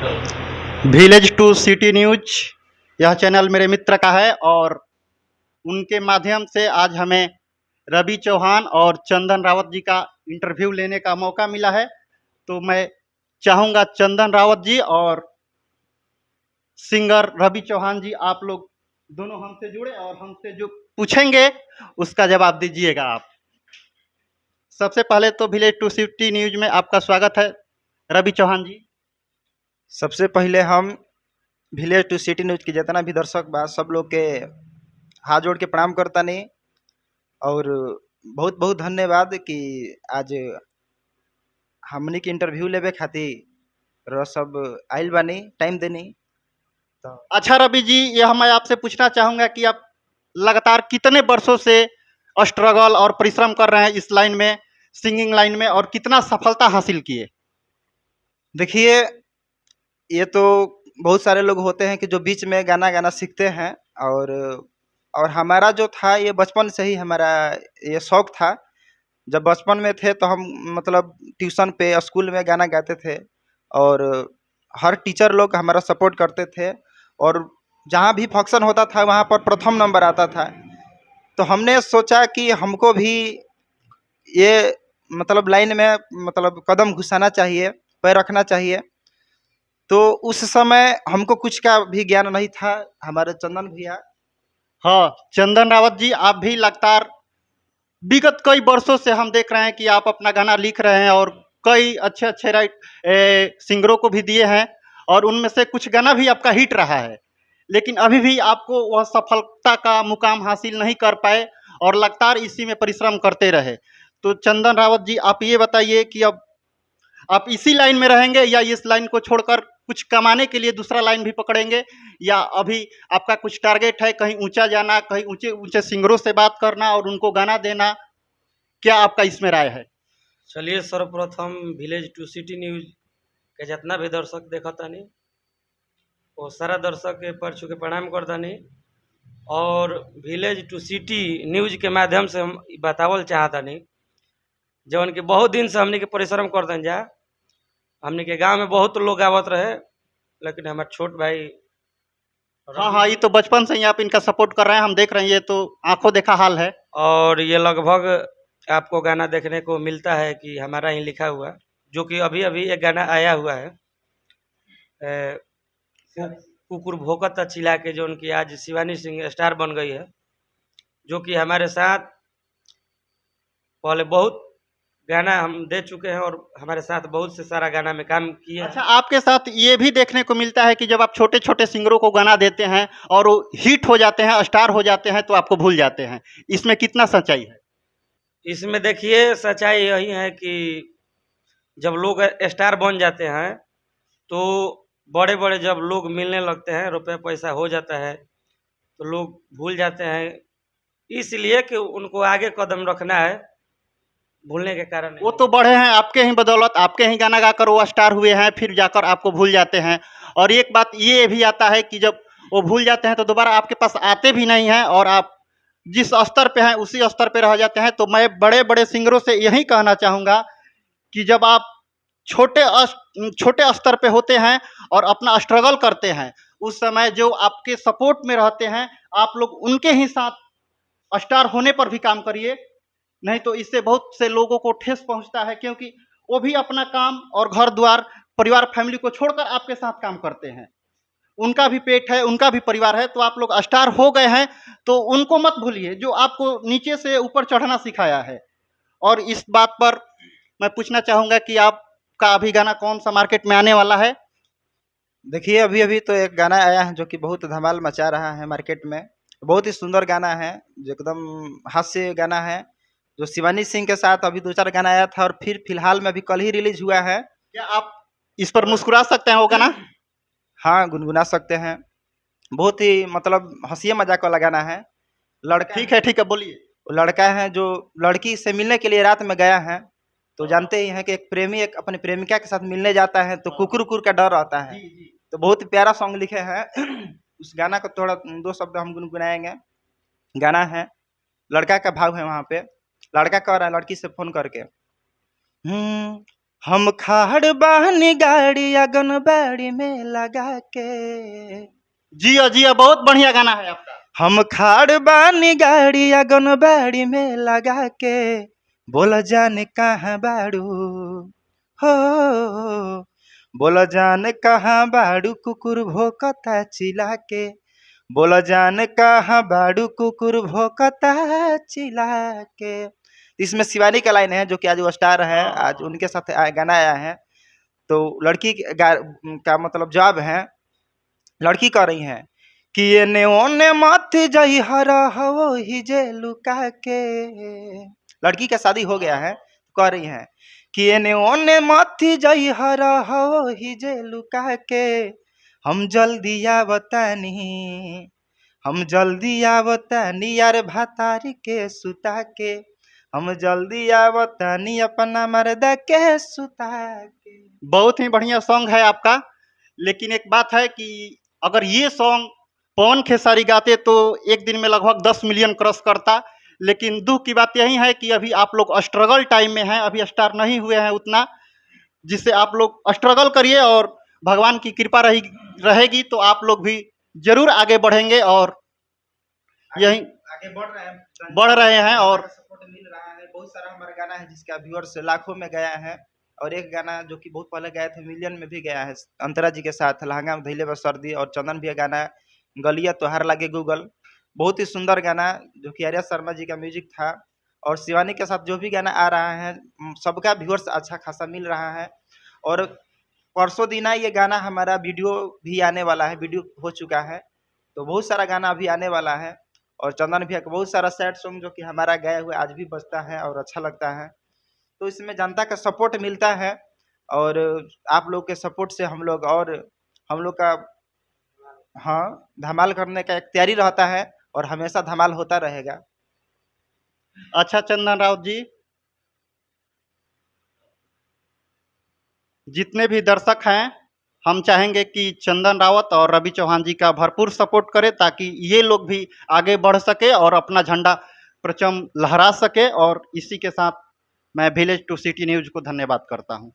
Village to city news यह channel मेरे मित्र का है और उनके माध्यम से आज हमें रवि चौहान और चंदन रावत जी का इंटरव्यू लेने का मौका मिला है। तो मैं चाहूँगा चंदन रावत जी और सिंगर रवि चौहान जी, आप लोग दोनों हमसे जुड़े और हमसे जो पूछेंगे उसका जवाब दीजिएगा आप। सबसे पहले तो विलेज टू सिटी न्यूज में आपका स्वागत है रवि चौहान जी। सबसे पहले हम विलेज टू सिटी न्यूज के जितना भी दर्शक बा सब लोग के हाथ जोड़ के प्रणाम करता नहीं और बहुत बहुत धन्यवाद कि आज हमनी के इंटरव्यू लेवे खातिर सब आइल बानी टाइम देनी। तो अच्छा रवि जी, यह मैं आपसे पूछना चाहूँगा कि आप लगातार कितने वर्षों से स्ट्रगल और परिश्रम कर रहे हैं इस लाइन में, सिंगिंग लाइन में, और कितना सफलता हासिल किए? देखिए, ये तो बहुत सारे लोग होते हैं कि जो बीच में गाना गाना सीखते हैं और हमारा जो था ये बचपन से ही हमारा ये शौक था। जब बचपन में थे तो हम मतलब ट्यूशन पे स्कूल में गाना गाते थे और हर टीचर लोग हमारा सपोर्ट करते थे और जहाँ भी फंक्शन होता था वहाँ पर प्रथम नंबर आता था। तो हमने सोचा कि हमको भी ये मतलब लाइन में मतलब कदम घुसाना चाहिए, पैर रखना चाहिए। तो उस समय हमको कुछ का भी ज्ञान नहीं था। हमारे चंदन भैया, हाँ, चंदन रावत जी, आप भी लगातार विगत कई वर्षों से हम देख रहे हैं कि आप अपना गाना लिख रहे हैं और कई अच्छे अच्छे सिंगरों को भी दिए हैं और उनमें से कुछ गाना भी आपका हिट रहा है, लेकिन अभी भी आपको वह सफलता का मुकाम हासिल नहीं कर पाए और लगातार इसी में परिश्रम करते रहे। तो चंदन रावत जी, आप ये बताइए कि अब आप इसी लाइन में रहेंगे या इस लाइन को छोड़कर कुछ कमाने के लिए दूसरा लाइन भी पकड़ेंगे, या अभी आपका कुछ टारगेट है कहीं ऊंचा जाना, कहीं ऊंचे ऊंचे सिंगरों से बात करना और उनको गाना देना? क्या आपका इसमें राय है? चलिए, सर्वप्रथम विलेज टू सिटी न्यूज के जितना भी दर्शक देखतानी वो सारा दर्शक के पर छू के प्रणाम करतानी और विलेज टू सिटी न्यूज के माध्यम से हम ई बतावल चाहतानी जवन कि बहुत दिन से हमनी के परिश्रम करतन जा। हमनी के गांव में बहुत लोग आवत रहे, लेकिन हमारे छोट भाई हाँ हाँ, ये तो बचपन से ही आप इनका सपोर्ट कर रहे हैं, हम देख रहे हैं, ये तो आंखों देखा हाल है। और ये लगभग आपको गाना देखने को मिलता है कि हमारा ही लिखा हुआ, जो कि अभी अभी एक गाना आया हुआ है कुकुर भोकत चिल्ला के, जो उनकी आज शिवानी सिंह स्टार बन गई है, जो कि हमारे साथ पहले बहुत गाना हम दे चुके हैं और हमारे साथ बहुत से सारा गाना में काम किए हैं। अच्छा, आपके साथ ये भी देखने को मिलता है कि जब आप छोटे छोटे सिंगरों को गाना देते हैं और वो हिट हो जाते हैं, स्टार हो जाते हैं, तो आपको भूल जाते हैं, इसमें कितना सच्चाई है? इसमें देखिए, सच्चाई यही है कि जब लोग स्टार बन जाते हैं तो बड़े बड़े जब लोग मिलने लगते हैं, रुपये पैसा हो जाता है, तो लोग भूल जाते हैं, इसलिए कि उनको आगे कदम रखना है, भूलने के कारण वो तो बढ़े हैं आपके ही बदौलत, आपके ही गाना गाकर वो स्टार हुए हैं, फिर जाकर आपको भूल जाते हैं। और एक बात ये भी आता है कि जब वो भूल जाते हैं तो दोबारा आपके पास आते भी नहीं हैं और आप जिस स्तर पे हैं उसी स्तर पे रह जाते हैं। तो मैं बड़े बड़े सिंगरों से यही कहना चाहूँगा कि जब आप छोटे स्तर पे होते हैं और अपना स्ट्रगल करते हैं, उस समय जो आपके सपोर्ट में रहते हैं, आप लोग उनके ही साथ स्टार होने पर भी काम करिए, नहीं तो इससे बहुत से लोगों को ठेस पहुंचता है, क्योंकि वो भी अपना काम और घर द्वार, परिवार, फैमिली को छोड़कर आपके साथ काम करते हैं। उनका भी पेट है, उनका भी परिवार है। तो आप लोग स्टार हो गए हैं तो उनको मत भूलिए जो आपको नीचे से ऊपर चढ़ना सिखाया है। और इस बात पर मैं पूछना चाहूँगा कि आपका अभी गाना कौन सा मार्केट में आने वाला है? देखिए अभी अभी तो एक गाना आया है जो कि बहुत धमाल मचा रहा है मार्केट में। बहुत ही सुंदर गाना है, जो एकदम हास्य गाना है, जो शिवानी सिंह के साथ अभी 2-4 गाना आया था और फिर फिलहाल में अभी कल ही रिलीज हुआ है। क्या आप इस पर मुस्कुरा सकते हैं वो गाना? हाँ, गुनगुना सकते हैं। बहुत ही मतलब हंसी मजाक वाला गाना है। लड़का ठीक है, ठीक है, बोलिए। वो लड़का है जो लड़की से मिलने के लिए रात में गया है। तो जानते ही हैं कि एक प्रेमी एक अपनी प्रेमिका के साथ मिलने जाता है तो कुकुर कुकुर का डर रहता है। जी जी। तो बहुत ही प्यारा सॉन्ग लिखे हैं। उस गाना को थोड़ा 2 शब्द हम गुनगुनाएंगे। गाना है, लड़का का भाव है वहाँ पे। लड़का कह रहा है लड़की से फोन करके, हम खाड़ बानी गाड़ी आंगनबाड़ी में लगा के। जिया जिया, बहुत बढ़िया गाना है आपका। हम खाड़ बानी गाड़ी आंगनबाड़ी में लगा के, बोला जाने कहाँ बाड़ू हो, बोला जाने कहाँ बाड़ू कुकुर भोकता चिल्ला के, बोला जाने कहाँ बाड़ू कुकुर भोकता चिल्ला के। इसमें शिवानी का लाइन है जो कि आज वो स्टार है, आज उनके साथ गाना आया है। तो लड़की का मतलब जवाब है, लड़की कह रही है कि एने ओने मत जई हर हो ही जे लुका के। लड़की का शादी हो गया है, कह रही है कि एने ओने मत जई हर हो ही जे लुका के, हम जल्दी आवतानी, हम जल्दी आवतानी यार भातारी के सुता के, हम जल्दी आवतानी अपना मर्दा के सुता के। बहुत ही बढ़िया सॉन्ग है आपका। लेकिन एक बात है कि अगर ये सॉन्ग पवन खेसारी गाते तो एक दिन में लगभग 10 मिलियन क्रॉस करता। लेकिन दुख की बात यही है कि अभी आप लोग स्ट्रगल टाइम में हैं, अभी स्टार नहीं हुए हैं उतना, जिससे आप लोग स्ट्रगल करिए और भगवान की कृपा रहेगी तो आप लोग भी जरूर आगे बढ़ेंगे और यही आगे बढ़ रहे हैं। और सपोर्ट मिल रहा है। बहुत सारा हमारा गाना है जिसका व्यूअर्स लाखों में गया है, और एक गाना जो कि बहुत पहले गए थे मिलियन में भी गया है, अंतरा जी के साथ लहंगा में धैले बस सर्दी, और चंदन भी गाना गलिया तोहार लागे गूगल, बहुत ही सुंदर गाना जो कि आर्या शर्मा जी का म्यूजिक था। और शिवानी के साथ जो भी गाना आ रहा है सबका व्यूअर्स अच्छा खासा मिल रहा है। और परसों दिन ये गाना हमारा वीडियो भी आने वाला है, वीडियो हो चुका है, तो बहुत सारा गाना अभी आने वाला है। और चंदन भैया का बहुत सारा सैड सॉन्ग जो कि हमारा गए हुए आज भी बजता है और अच्छा लगता है। तो इसमें जनता का सपोर्ट मिलता है, और आप लोग के सपोर्ट से हम लोग और हम लोग का हाँ धमाल करने का एक तैयारी रहता है, और हमेशा धमाल होता रहेगा। अच्छा चंदन राउत जी, जितने भी दर्शक हैं हम चाहेंगे कि चंदन रावत और रवि चौहान जी का भरपूर सपोर्ट करें ताकि ये लोग भी आगे बढ़ सके और अपना झंडा परचम लहरा सके। और इसी के साथ मैं विलेज टू सिटी न्यूज़ को धन्यवाद करता हूं।